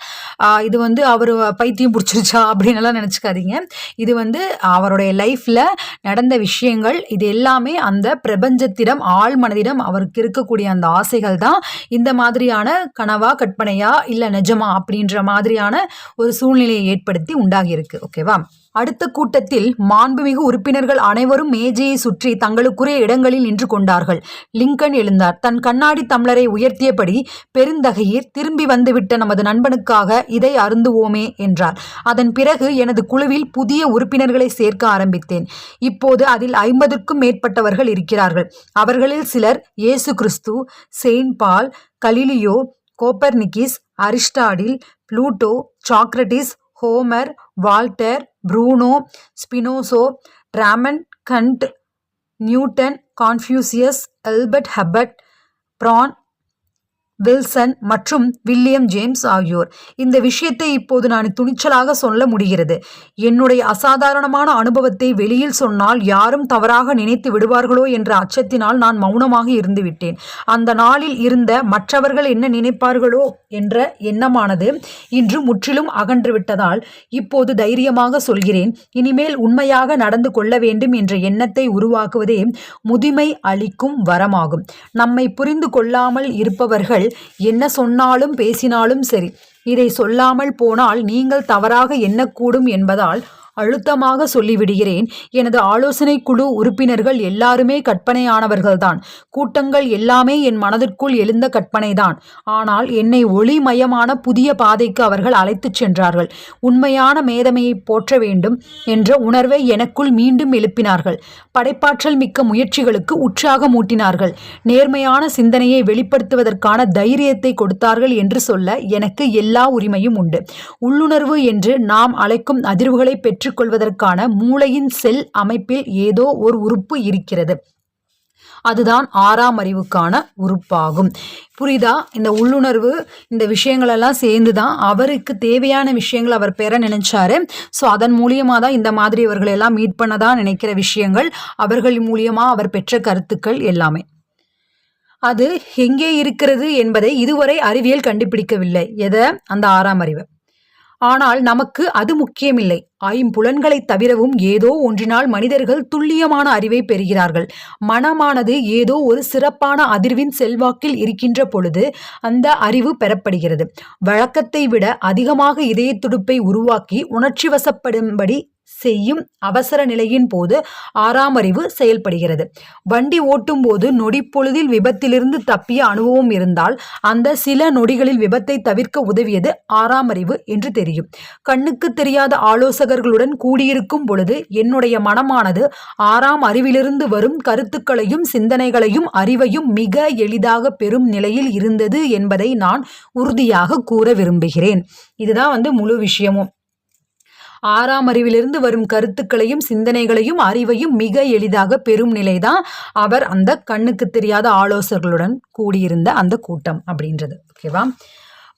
இது அவர் பைத்தியம் பிடிச்சிருச்சா அப்படின்னு எல்லாம் நினச்சிக்காதீங்க. இது அவருடைய லைஃப்பில் நடந்த விஷயங்கள். இது எல்லாமே அந்த பிரபஞ்சத்திடம், ஆழ் மனதிடம் அவருக்கு இருக்கக்கூடிய அந்த ஆசைகள் தான் இந்த மாதிரியான கனவா கற்பனையா இல்லை நிஜமா அப்படின்ற மாதிரியான ஒரு சூழ்நிலையை ஏற்படுத்தி உண்டாகியிருக்கு. ஓகேவா? அடுத்த கூட்டத்தில் மாண்புமிகு உறுப்பினர்கள் அனைவரும் மேஜையை சுற்றி தங்களுக்குரிய இடங்களில் நின்று கொண்டார்கள். லிங்கன் எழுந்தார். தன் கண்ணாடி தம்ளரை உயர்த்தியபடி, பெருந்தகையீர், திரும்பி வந்துவிட்ட நமது நண்பனுக்காக இதை அருந்துவோமே என்றார். அதன் பிறகு எனது குழுவில் புதிய உறுப்பினர்களை சேர்க்க ஆரம்பித்தேன். இப்போது அதில் 50க்கும் மேற்பட்டவர்கள் இருக்கிறார்கள். அவர்களில் சிலர் இயேசு கிறிஸ்து, Saint Paul, Galileo, Copernicus, Aristotle, Pluto, Socrates, Homer, Voltaire, Bruno, Spinoza, Drummond, Kant, Newton, Confucius, Albert Hubbard, Brann, Wilson மற்றும் வில்லியம் ஜேம்ஸ் ஆகியோர். இந்த விஷயத்தை இப்போது நான் துணிச்சலாக சொல்ல முடிகிறது. என்னுடைய அசாதாரணமான அனுபவத்தை வெளியில் சொன்னால் யாரும் தவறாக நினைத்து விடுவார்களோ என்ற அச்சத்தினால் நான் மௌனமாக இருந்து விட்டேன். அந்த நாளில் இருந்த மற்றவர்கள் என்ன நினைப்பார்களோ என்ற எண்ணமானது இன்று முற்றிலும் அகன்று விட்டதால் இப்போது தைரியமாக சொல்கிறேன், இனிமேல் உண்மையாக நடந்து கொள்ள வேண்டும் என்ற எண்ணத்தை உருவாக்குவதே முதுமை அளிக்கும் வரமாகும். நம்மை புரிந்து கொள்ளாமல் இருப்பவர்கள் என்ன சொன்னாலும் பேசினாலும் சரி, இதை சொல்லாமல் போனால் நீங்கள் தவறாக எண்ணக்கூடும் என்பதால் அழுத்தமாக சொல்லிவிடுகிறேன். எனது ஆலோசனை குழு உறுப்பினர்கள் எல்லாருமே கற்பனையானவர்கள்தான். கூட்டங்கள் எல்லாமே என் மனதிற்குள் எழுந்த கற்பனைதான். ஆனால் என்னை ஒளிமயமான புதிய பாதைக்கு அவர்கள் அழைத்துச் சென்றார்கள். உண்மையான மேதமையை போற்ற வேண்டும் என்ற உணர்வை எனக்குள் மீண்டும் எழுப்பினார்கள். படைப்பாற்றல் மிக்க முயற்சிகளுக்கு உற்சாகமூட்டினார்கள். நேர்மையான சிந்தனையை வெளிப்படுத்துவதற்கான தைரியத்தை கொடுத்தார்கள் என்று சொல்ல எனக்கு எல்லா உரிமையும் உண்டு. உள்ளுணர்வு என்று நாம் அழைக்கும் அதிர்வுகளை பெற்றுக்கொள்வதற்கான மூளையின் செல் அமைப்பில் ஏதோ ஒரு உறுப்பு இருக்கிறது. அதுதான் 6ஆம் அறிவுக்கான உறுப்பாகும். புரியுதா? இந்த உள்ளுணர்வு, இந்த விஷயங்களெல்லாம் சேர்ந்து தான் அவருக்கு தேவையான விஷயங்கள் அவர் பெற நினைச்சாரு. ஸோ அதன் மூலியமாக தான் இந்த மாதிரி இவர்களெல்லாம் மீட் பண்ணதான் நினைக்கிற விஷயங்கள், அவர்கள் மூலியமாக அவர் பெற்ற கருத்துக்கள் எல்லாமே. அது எங்கே இருக்கிறது என்பதை இதுவரை அறிவியல் கண்டுபிடிக்கவில்லை. எதை? அந்த 6ஆம் அறிவு. ஆனால் நமக்கு அது முக்கியமில்லை. ஐம்புலன்களை தவிரவும் ஏதோ ஒன்றினால் மனிதர்கள் துல்லியமான அறிவை பெறுகிறார்கள். மனமானது ஏதோ ஒரு சிறப்பான அதிர்வின் செல்வாக்கில் இருக்கின்ற பொழுது அந்த அறிவு பெறப்படுகிறது. வழக்கத்தை விட அதிகமாக இதய துடிப்பை உருவாக்கி உணர்ச்சி வசப்படும்படி செய்யும் அவசர நிலையின் போது 6ஆம் அறிவு செயல்படுகிறது. வண்டி ஓட்டும் போது நொடி பொழுதில் விபத்திலிருந்து தப்பிய அனுபவம் இருந்தால் அந்த சில நொடிகளில் விபத்தை தவிர்க்க உதவியது 6ஆம் அறிவு என்று தெரியும். கண்ணுக்கு தெரியாத ஆலோசகர்களுடன் கூடியிருக்கும் பொழுது என்னுடைய மனமானது 6ஆம் அறிவிலிருந்து வரும் கருத்துக்களையும் சிந்தனைகளையும் அறிவையும் மிக எளிதாக பெறும் நிலையில் இருந்தது என்பதை நான் உறுதியாக கூற விரும்புகிறேன். இதுதான் முழு விஷயமும். 6ஆம் அறிவிலிருந்து வரும் கருத்துக்களையும் சிந்தனைகளையும் அறிவையும் மிக எளிதாக பெறும் நிலைதான் அவர் அந்த கண்ணுக்கு தெரியாத ஆலோசகர்களுடன் கூடியிருந்த அந்த கூட்டம் அப்படின்றது. ஓகேவா?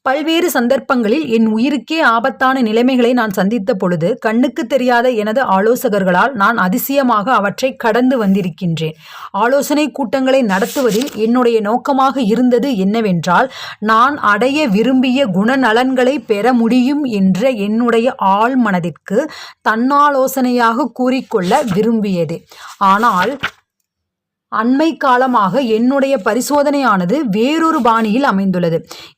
பல்வேறு சந்தர்ப்பங்களில் என் உயிருக்கே ஆபத்தான நிலைமைகளை நான் சந்தித்த பொழுது கண்ணுக்கு தெரியாத எனது ஆலோசகர்களால் நான் அதிசயமாக அவற்றை கடந்து வந்திருக்கின்றேன். ஆலோசனை கூட்டங்களை நடத்துவதில் என்னுடைய நோக்கமாக இருந்தது என்னவென்றால், நான் அடைய விரும்பிய குணநலன்களை பெற முடியும் என்ற என்னுடைய ஆழ் மனதிற்கு தன்னாலோசனையாக கூறிக்கொள்ள விரும்பியதே. ஆனால் அண்மை காலமாக என்னுடைய பரிசோதனையானது வேறொரு பாணியில் அமைந்துள்ளது.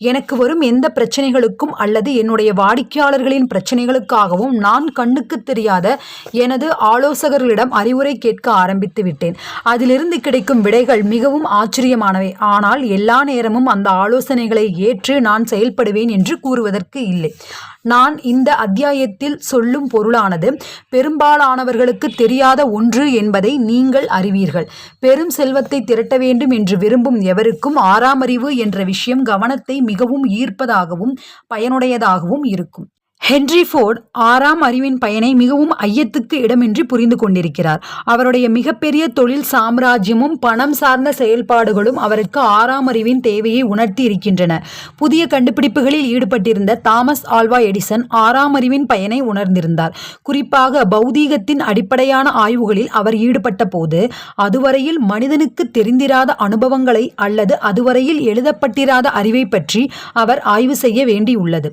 எனக்கு வரும் எந்த பிரச்சனைகளுக்கும் அல்லது என்னுடைய வாடிக்கையாளர்களின் பிரச்சனைகளுக்காகவும் நான் கண்ணுக்கு தெரியாத எனது ஆலோசகர்களிடம் அறிவுரை கேட்க ஆரம்பித்து விட்டேன். அதிலிருந்து கிடைக்கும் விடைகள் மிகவும் ஆச்சரியமானவை. ஆனால் எல்லா நேரமும் அந்த ஆலோசனைகளை ஏற்று நான் செயல்படுவேன் என்று கூறுவதற்கு இல்லை. நான் இந்த அத்தியாயத்தில் சொல்லும் பொருளானது பெரும்பாலானவர்களுக்கு தெரியாத ஒன்று என்பதை நீங்கள் அறிவீர்கள். பெரும் செல்வத்தை திரட்ட வேண்டும் என்று விரும்பும் எவருக்கும் 6ஆம் அறிவு என்ற விஷயம் கவனத்தை மிகவும் ஈர்ப்பதாகவும் பயனுடையதாகவும் இருக்கும். ஹென்றி ஃபோர்ட் 6ஆம் அறிவின் பயனை மிகவும் ஐயத்துக்கு இடமின்றி புரிந்து கொண்டிருக்கிறார். அவருடைய மிகப்பெரிய தொழில் சாம்ராஜ்யமும் பணம் சார்ந்த செயல்பாடுகளும் அவருக்கு 6ஆம் அறிவின் தேவையை உணர்த்தி இருக்கின்றன. புதிய கண்டுபிடிப்புகளில் ஈடுபட்டிருந்த தாமஸ் ஆல்வா எடிசன் 6ஆம் அறிவின் பயனை உணர்ந்திருந்தார். குறிப்பாக பௌதீகத்தின் அடிப்படையான ஆய்வுகளில் அவர் ஈடுபட்ட போது அதுவரையில் மனிதனுக்கு தெரிந்திராத அனுபவங்களை அல்லது அதுவரையில் எழுதப்பட்டிராத அறிவை பற்றி அவர் ஆய்வு செய்ய வேண்டியுள்ளது.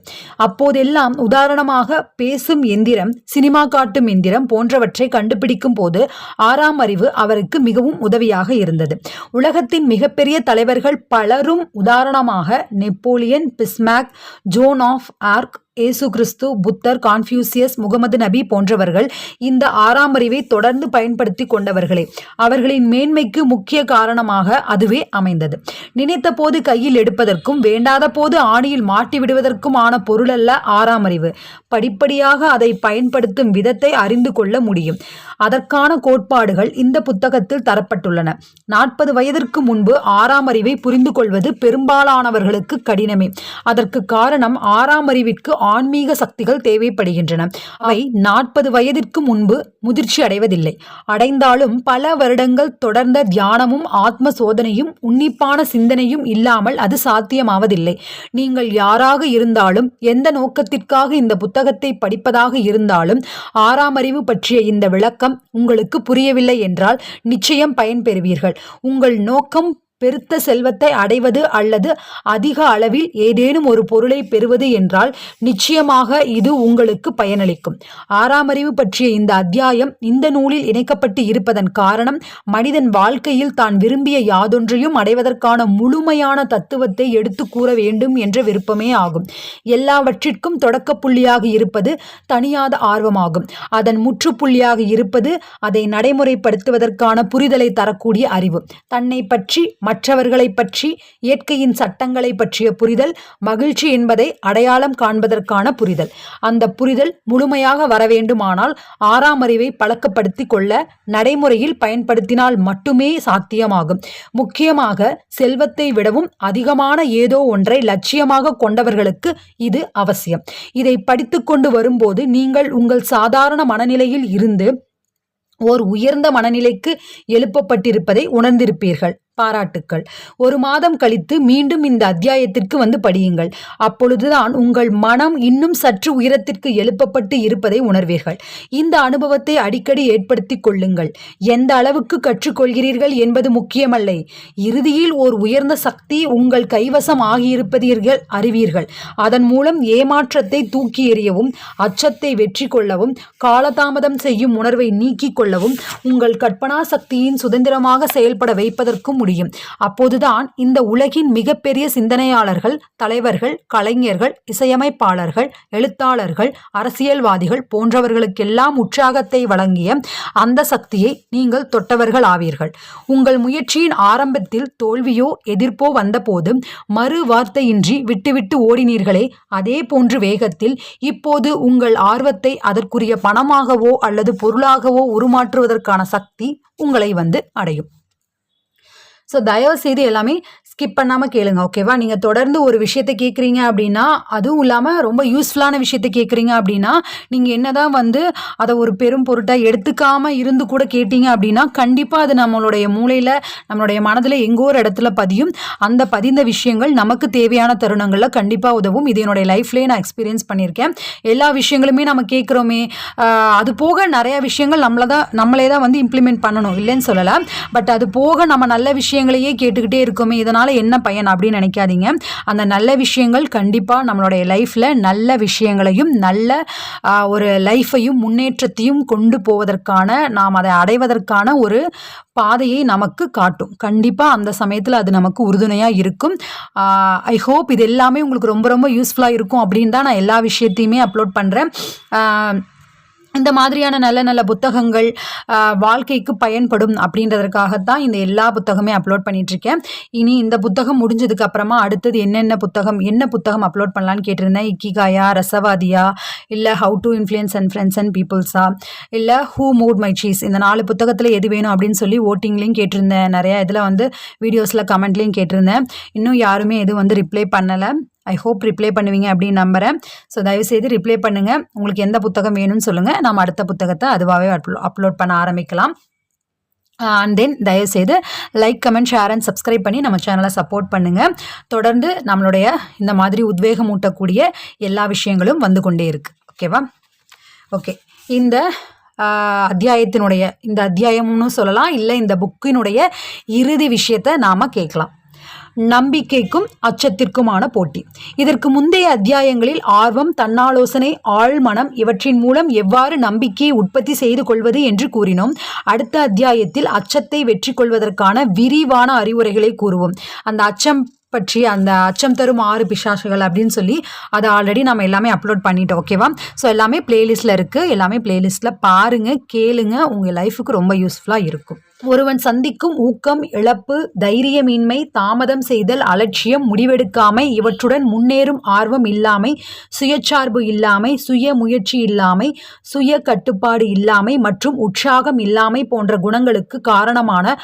அப்போதெல்லாம் உதாரணமாக பேசும் எந்திரம், சினிமா காட்டும் எந்திரம் போன்றவற்றை கண்டுபிடிக்கும் போது 6ஆம் அறிவு அவருக்கு மிகவும் உதவியாக இருந்தது. உலகத்தின் மிகப்பெரிய தலைவர்கள் பலரும், உதாரணமாக Napoleon, Bismarck, Joan of Arc, இயேசு கிறிஸ்து, புத்தர், கான்ஃபியூசியஸ், முகமது நபி போன்றவர்கள் இந்த 6ஆம் அறிவை தொடர்ந்து பயன்படுத்தி கொண்டவர்களே. அவர்களின் மேன்மைக்கு முக்கிய காரணமாக அதுவே அமைந்தது. நினைத்த போது கையில் எடுப்பதற்கும் வேண்டாத போது ஆணியில் மாட்டி விடுவதற்குமான பொருளல்ல 6ஆம் அறிவு. படிப்படியாக அதை பயன்படுத்தும் விதத்தை அறிந்து கொள்ள முடியும். அதற்கான கோட்பாடுகள் இந்த புத்தகத்தில் தரப்பட்டுள்ளன. 40 வயதிற்கு முன்பு 6ஆம் அறிவை புரிந்து கொள்வது பெரும்பாலானவர்களுக்கு கடினமே. அதற்கு காரணம் 6ஆம் அறிவிற்கு ஆன்மீக சக்திகள் தேவைப்படுகின்றன. அவை 40 வயதிற்கு முன்பு முதிர்ச்சி அடைவதில்லை. அடைந்தாலும் பல வருடங்கள் தொடர்ந்த தியானமும் ஆத்ம சோதனையும் உன்னிப்பான சிந்தனையும் இல்லாமல் அது சாத்தியமாவதில்லை. நீங்கள் யாராக இருந்தாலும், எந்த நோக்கத்திற்காக இந்த புத்தகத்தை படிப்பதாக இருந்தாலும், 6ஆம் அறிவு பற்றிய இந்த விளக்கம் உங்களுக்கு புரியவில்லை என்றால் நிச்சயம் பயன்பெறுவீர்கள். உங்கள் நோக்கம் பெருத்த செல்வத்தை அடைவது அல்லது அதிக அளவில் ஏதேனும் ஒரு பொருளை பெறுவது என்றால் நிச்சயமாக இது உங்களுக்கு பயனளிக்கும். 6ஆம் அறிவு பற்றிய இந்த அத்தியாயம் இந்த நூலில் இணைக்கப்பட்டு இருப்பதன் காரணம் மனிதன் வாழ்க்கையில் தான் விரும்பிய யாதொன்றையும் அடைவதற்கான முழுமையான தத்துவத்தை எடுத்து கூற வேண்டும் என்ற விருப்பமே ஆகும். எல்லாவற்றிற்கும் தொடக்க புள்ளியாக இருப்பது தனியாத ஆர்வமாகும். அதன் முற்றுப்புள்ளியாக இருப்பது அதை நடைமுறைப்படுத்துவதற்கான புரிதலை தரக்கூடிய அறிவு. தன்னை பற்றி, மற்றவர்களை பற்றி, இயற்கையின் சட்டங்களை பற்றிய புரிதல், மகிழ்ச்சி என்பதை அடையாளம் காண்பதற்கான புரிதல். அந்த புரிதல் முழுமையாக வர வேண்டுமானால் 6ஆம் அறிவை பழக்கப்படுத்தி கொள்ள நடைமுறையில் பயன்படுத்தினால் மட்டுமே சாத்தியமாகும். முக்கியமாக செல்வத்தை விடவும் அதிகமான ஏதோ ஒன்றை லட்சியமாக கொண்டவர்களுக்கு இது அவசியம். இதை படித்து கொண்டு வரும்போது நீங்கள் உங்கள் சாதாரண மனநிலையில் இருந்து ஓர் உயர்ந்த மனநிலைக்கு எழுப்பப்பட்டிருப்பதை உணர்ந்திருப்பீர்கள். பாராட்டுக்கள். 1 மாதம் கழித்து மீண்டும் இந்த அத்தியாயத்திற்கு வந்து படியுங்கள். அப்பொழுதுதான் உங்கள் மனம் இன்னும் சற்று உயரத்திற்கு எழுப்பப்பட்டு இருப்பதை உணர்வீர்கள். இந்த அனுபவத்தை அடிக்கடி ஏற்படுத்தி கொள்ளுங்கள். எந்த அளவுக்கு கற்றுக்கொள்கிறீர்கள் என்பது முக்கியமல்ல. இறுதியில் ஓர் உயர்ந்த சக்தி உங்கள் கைவசம் ஆகியிருப்பதீர்கள் அறிவீர்கள். அதன் மூலம் ஏமாற்றத்தை தூக்கி எறியவும், அச்சத்தை வெற்றி கொள்ளவும், காலதாமதம் செய்யும் உணர்வை நீக்கிக் கொள்ளவும், உங்கள் கற்பனா சக்தியின் சுதந்திரமாக செயல்பட வைப்பதற்கும் முடியும். அப்போதுதான் இந்த உலகின் மிகப்பெரிய சிந்தனையாளர்கள், தலைவர்கள், கலைஞர்கள், இசையமைப்பாளர்கள், எழுத்தாளர்கள், அரசியல்வாதிகள் போன்றவர்களுக்கெல்லாம் உற்சாகத்தை வழங்கிய அந்த சக்தியை நீங்கள் தொட்டவர்கள் ஆவீர்கள். உங்கள் முயற்சியின் ஆரம்பத்தில் தோல்வியோ எதிர்ப்போ வந்தபோது மறு வார்த்தையின்றி விட்டுவிட்டு ஓடினீர்களே, அதே போன்று வேகத்தில் இப்போது உங்கள் ஆர்வத்தை அதற்குரிய பணமாகவோ அல்லது பொருளாகவோ உருமாற்றுவதற்கான சக்தி உங்களை வந்து அடையும். ஸோ தயவு செய்து எல்லாமே ஸ்கிப் பண்ணாமல் கேளுங்க, ஓகேவா? நீங்கள் தொடர்ந்து ஒரு விஷயத்தை கேட்குறீங்க அப்படின்னா, அதுவும் இல்லாமல் ரொம்ப யூஸ்ஃபுல்லான விஷயத்தை கேட்குறீங்க அப்படின்னா, நீங்கள் என்னதான் வந்து அதை ஒரு பெரும் பொருட்டாக எடுத்துக்காமல் இருந்து கூட கேட்டீங்க அப்படின்னா கண்டிப்பாக அது நம்மளுடைய மூளையில், நம்மளுடைய மனதில் எங்கோ ஒரு இடத்துல பதியும். அந்த பதிந்த விஷயங்கள் நமக்கு தேவையான தருணங்களில் கண்டிப்பாக உதவும். இது என்னுடைய லைஃப்லேயே நான் எக்ஸ்பீரியன்ஸ் பண்ணியிருக்கேன். எல்லா விஷயங்களுமே நம்ம கேட்குறோமே, அது போக நிறைய விஷயங்கள் நம்மளே தான் வந்து இம்ப்ளிமெண்ட் பண்ணணும், இல்லைன்னு சொல்லலை. பட் அது போக நம்ம நல்ல விஷயங்களையே கேட்டுக்கிட்டே இருக்கோமே, இதனால் என்ன பயன் அப்படின்னு நினைக்காதீங்க. அந்த நல்ல விஷயங்கள் கண்டிப்பாக நம்மளுடைய லைஃப்பில் நல்ல விஷயங்களையும் நல்ல ஒரு லைஃப்பையும் முன்னேற்றத்தையும் கொண்டு போவதற்கான, நாம் அதை அடைவதற்கான ஒரு பாதையை நமக்கு காட்டும். கண்டிப்பாக அந்த சமயத்தில் அது நமக்கு உறுதுணையாக இருக்கும். ஐ ஹோப் இது எல்லாமே உங்களுக்கு ரொம்ப ரொம்ப யூஸ்ஃபுல்லாக இருக்கும் அப்படின்னு தான் நான் எல்லா விஷயத்தையுமே அப்லோட் பண்ணுறேன். இந்த மாதிரியான நல்ல நல்ல புத்தகங்கள் வாழ்க்கைக்கு பயன்படும் அப்படின்றதற்காகத்தான் இந்த எல்லா புத்தகமே அப்லோட் பண்ணிகிட்ருக்கேன். இனி இந்த புத்தகம் முடிஞ்சதுக்கு அப்புறமா அடுத்தது என்ன புத்தகம் அப்லோட் பண்ணலான்னு கேட்டிருந்தேன். இக்கிகாயா, ரசவாதியா, இல்லை how to influence and friends and பீப்புள்ஸா, இல்லை ஹூ மூட் மை சீஸ், இந்த 4 புத்தகத்தில் எது வேணும் அப்படின்னு சொல்லி ஓட்டிங்லேயும் கேட்டிருந்தேன். நிறையா இதில் வந்து வீடியோஸில் கமெண்ட்லேயும் கேட்டிருந்தேன். இன்னும் யாருமே எதுவும் வந்து ரிப்ளை பண்ணலை. ஐ ஹோப் ரிப்ளை பண்ணுவீங்க அப்படின்னு நம்புகிறேன். ஸோ தயவுசெய்து ரிப்ளை பண்ணுங்கள். உங்களுக்கு எந்த புத்தகம் வேணும்னு சொல்லுங்கள். நம்ம அடுத்த புத்தகத்தை அதுவாகவே அப்லோட் பண்ண ஆரம்பிக்கலாம். அண்ட் தென் தயவுசெய்து like, comment, share and subscribe பண்ணி நம்ம சேனலை சப்போர்ட் பண்ணுங்கள். தொடர்ந்து நம்மளுடைய இந்த மாதிரி உத்வேகம் ஊட்டக்கூடிய எல்லா விஷயங்களும் வந்து கொண்டே இருக்குது. ஓகேவா? ஓகே, இந்த அத்தியாயம்னு சொல்லலாம், இல்லை இந்த புக்கினுடைய இறுதி விஷயத்தை நாம் கேட்கலாம். நம்பிக்கைக்கும் அச்சத்திற்குமான போட்டி. இதற்கு முந்தைய அத்தியாயங்களில் ஆர்வம், தன்னாலோசனை, ஆழ்மனம் இவற்றின் மூலம் எவ்வாறு நம்பிக்கையை உற்பத்தி செய்து கொள்வது என்று கூறினோம். அடுத்த அத்தியாயத்தில் அச்சத்தை வெற்றி கொள்வதற்கான விரிவான அறிவுரைகளை கூறுவோம். அந்த அச்சம் பற்றி, அந்த அச்சம் தரும் 6 பிசாசுகள் அப்படின்னு சொல்லி அதை ஆல்ரெடி நம்ம எல்லாமே அப்லோட் பண்ணிட்டோம். ஓகேவா? ஸோ எல்லாமே பிளேலிஸ்ட்டில் இருக்குது. எல்லாமே பிளேலிஸ்ட்டில் பாருங்கள், கேளுங்க. உங்கள் லைஃபுக்கு ரொம்ப யூஸ்ஃபுல்லாக இருக்கும். ஒருவன் சந்திக்கும் ஊக்கம், இழப்பு, தைரியமின்மை, தாமதம் செய்தல், அலட்சியம், முடிவெடுக்காமை, இவற்றுடன் முன்னேறும் ஆர்வம் இல்லாமை, சுயச்சார்பு இல்லாமை, சுய முயற்சி இல்லாமை, சுய கட்டுப்பாடு இல்லாமை மற்றும் உற்சாகம் இல்லாமை போன்ற குணங்களுக்கு காரணமான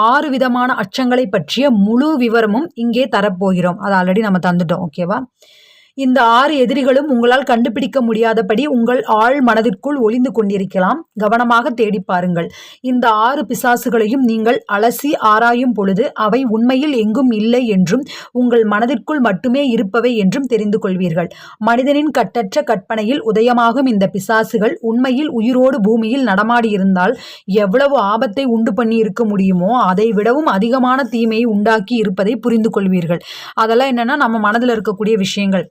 6 விதமான அச்சங்களை பற்றிய முழு விவரமும் இங்கே தரப்போகிறோம். அது ஆல்ரெடி நம்ம தந்துட்டோம். ஓகேவா? இந்த 6 எதிரிகளும் உங்களால் கண்டுபிடிக்க முடியாதபடி உங்கள் ஆழ் மனதிற்குள் ஒளிந்து கொண்டிருக்கலாம். கவனமாக தேடி பாருங்கள். இந்த 6 பிசாசுகளையும் நீங்கள் அலசி ஆராயும் பொழுது அவை உண்மையில் எங்கும் இல்லை என்றும் உங்கள் மனதிற்குள் மட்டுமே இருப்பவை என்றும் தெரிந்து கொள்வீர்கள். மனிதனின் கட்டற்ற கற்பனையில் உதயமாகும் இந்த பிசாசுகள் உண்மையில் உயிரோடு பூமியில் நடமாடியிருந்தால் எவ்வளவு ஆபத்தை உண்டு பண்ணி இருக்க முடியுமோ அதை விடவும் அதிகமான தீமையை உண்டாக்கி இருப்பதை புரிந்து கொள்வீர்கள். அதெல்லாம் என்னன்னா நம்ம மனதில் இருக்கக்கூடிய விஷயங்கள்.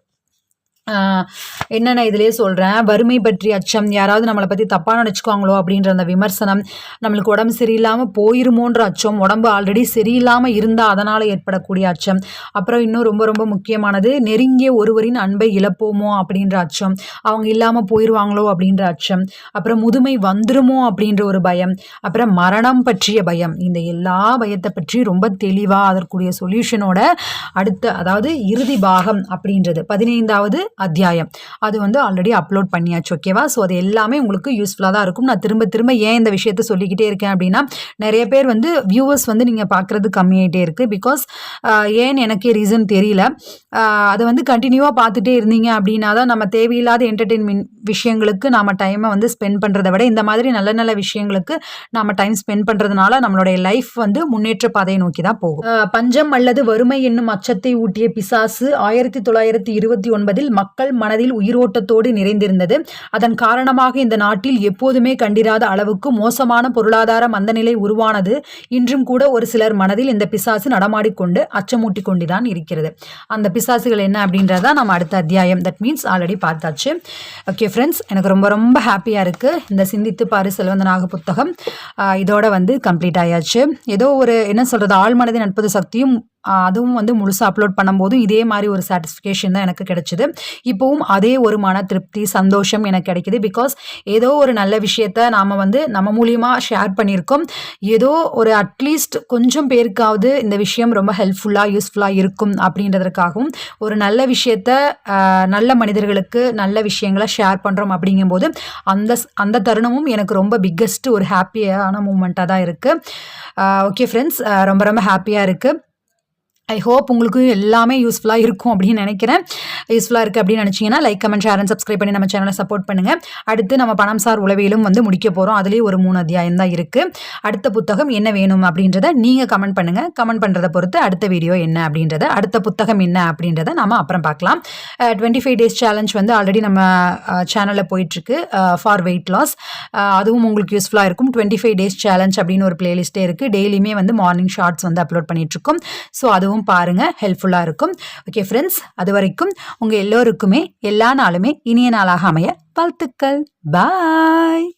என்னென்ன இதிலே சொல்கிறேன். வறுமை பற்றி அச்சம், யாராவது நம்மளை பற்றி தப்பாக நினச்சிக்குவாங்களோ அப்படின்ற அந்த விமர்சனம், நம்மளுக்கு உடம்பு சரியில்லாமல் போயிருமோன்ற அச்சம், உடம்பு ஆல்ரெடி சரியில்லாமல் இருந்தால் அதனால் ஏற்படக்கூடிய அச்சம். அப்புறம் இன்னும் ரொம்ப ரொம்ப முக்கியமானது, நெருங்கிய ஒருவரின் அன்பை இழப்போமோ அப்படின்ற அச்சம், அவங்க இல்லாமல் போயிடுவாங்களோ அப்படின்ற அச்சம், அப்புறம் முதுமை வந்துருமோ அப்படின்ற ஒரு பயம், அப்புறம் மரணம் பற்றிய பயம். இந்த எல்லா பயத்தை பற்றி ரொம்ப தெளிவாக அதற்குரிய சொல்யூஷனோட அதாவது இறுதி பாகம் அப்படின்றது 15வது அத்தியாயம் அது வந்து ஆல்ரெடி அப்லோட் பண்ணியாச்சு. ஓகேவா? ஸோ அது எல்லாமே உங்களுக்கு யூஸ்ஃபுல்லாக தான் இருக்கும். நான் திரும்ப திரும்ப ஏன் இந்த விஷயத்தை சொல்லிக்கிட்டே இருக்கேன் அப்படின்னா, நிறைய பேர் வந்து வியூவர்ஸ் வந்து நீங்கள் பார்க்குறது கம்மியாகிட்டே இருக்குது. பிகாஸ் ஏன்னு எனக்கே ரீசன் தெரியல. அதை வந்து கண்டினியூவாக பார்த்துட்டே இருந்தீங்க அப்படின்னா தான் நம்ம தேவையில்லாத என்டர்டெயின்மெண்ட் விஷயங்களுக்கு நாம் டைமை வந்து ஸ்பெண்ட் பண்ணுறதை விட இந்த மாதிரி நல்ல நல்ல விஷயங்களுக்கு நாம் டைம் ஸ்பெண்ட் பண்ணுறதுனால நம்மளுடைய லைஃப் வந்து முன்னேற்ற பாதையை நோக்கி தான் போகும். பஞ்சம் அல்லது வறுமை என்னும் அச்சத்தை ஊட்டிய பிசாசு 1929 மக்கள் மனதில் உயிரோட்டத்தோடு நிறைந்திருந்தது. அதன் காரணமாக இந்த நாட்டில் எப்போதுமே கண்டிராத அளவுக்கு மோசமான பொருளாதார மந்தநிலை உருவானது. இன்றும் கூட ஒரு சிலர் மனதில் இந்த பிசாசு நடமாடிக்கொண்டு அச்சமூட்டி கொண்டுதான் இருக்கிறது. அந்த பிசாசுகள் என்ன அப்படின்றத நம்ம அடுத்த அத்தியாயம், தட் மீன்ஸ் ஆல்ரெடி பார்த்தாச்சு. ஓகே ஃப்ரெண்ட்ஸ், எனக்கு ரொம்ப ரொம்ப ஹாப்பியாக இருக்குது. இந்த சிந்தித்து பாரு செல்வந்தனாக புத்தகம் இதோட வந்து கம்ப்ளீட் ஆயாச்சு. ஏதோ ஒரு என்ன சொல்கிறது, ஆழ்மனதின் 40 சக்தியும் அதுவும் வந்து முழுசாக அப்லோட் பண்ணும்போதும் இதே மாதிரி ஒரு சாட்டிஸ்ஃபிகேஷன் தான் எனக்கு கிடைச்சிது. இப்போவும் அதே ஒரு மன திருப்தி, சந்தோஷம் எனக்கு கிடைக்கிது. பிகாஸ் ஏதோ ஒரு நல்ல விஷயத்த நாம் வந்து நம்ம மூலியமாக ஷேர் பண்ணியிருக்கோம். ஏதோ ஒரு அட்லீஸ்ட் கொஞ்சம் பேருக்காவது இந்த விஷயம் ரொம்ப ஹெல்ப்ஃபுல்லாக யூஸ்ஃபுல்லாக இருக்கும் அப்படின்றதுக்காகவும் ஒரு நல்ல விஷயத்த நல்ல மனிதர்களுக்கு நல்ல விஷயங்களை ஷேர் பண்ணுறோம். அப்படிங்கும்போது அந்த தருணமும் எனக்கு ரொம்ப பிக்கஸ்ட் ஒரு ஹாப்பியான மூமெண்ட்டாக தான் இருக்குது. ஓகே ஃப்ரெண்ட்ஸ், ரொம்ப ரொம்ப ஹாப்பியாக இருக்குது. ஐ ஹோப் உங்களுக்கு எல்லாமே யூஸ்ஃபுல்லாக இருக்கும் அப்படின்னு நினைக்கிறேன். யூஸ்ஃபுல்லாக இருக்குது அப்படின்னு நினச்சிங்கன்னா like, comment, share and subscribe பண்ணி நம்ம சேனலை சப்போர்ட் பண்ணுங்கள். அடுத்து நம்ம பணம் சார் உளவியலும் வந்து முடிக்க போகிறோம். அதுலேயும் ஒரு 3 அத்தியாயம் தான் இருக்குது. அடுத்த புத்தகம் என்ன வேணும் அப்படின்றத நீங்கள் கமெண்ட் பண்ணுங்கள். கமெண்ட் பண்ணுறதை பொறுத்து அடுத்த வீடியோ என்ன அப்படின்றத, அடுத்த புத்தகம் என்ன அப்படின்றத நம்ம அப்புறம் பார்க்கலாம். 25 days சேலஞ்ச் வந்து ஆல்ரெடி நம்ம சேனலில் போயிட்டுருக்கு ஃபார் வெயிட் லாஸ். அதுவும் உங்களுக்கு யூஸ்ஃபுல்லாக இருக்கும். 25 days சேலஞ்ச் அப்படின்னு ஒரு பிளேலிஸ்ட்டே இருக்குது. டெய்லியுமே வந்து மார்னிங் ஷார்ட்ஸ் வந்து அப்லோட் பண்ணிகிட்ருக்கோம். ஸோ அதுவும் பாருங்க, ஹெல்ப்ஃபுல்லாக இருக்கும். ஓகே ஃப்ரெண்ட்ஸ், அது வரைக்கும் உங்கள் எல்லோருக்குமே எல்லா நாளுமே இனிய நாளாக அமைய வாழ்த்துக்கள். பாய்.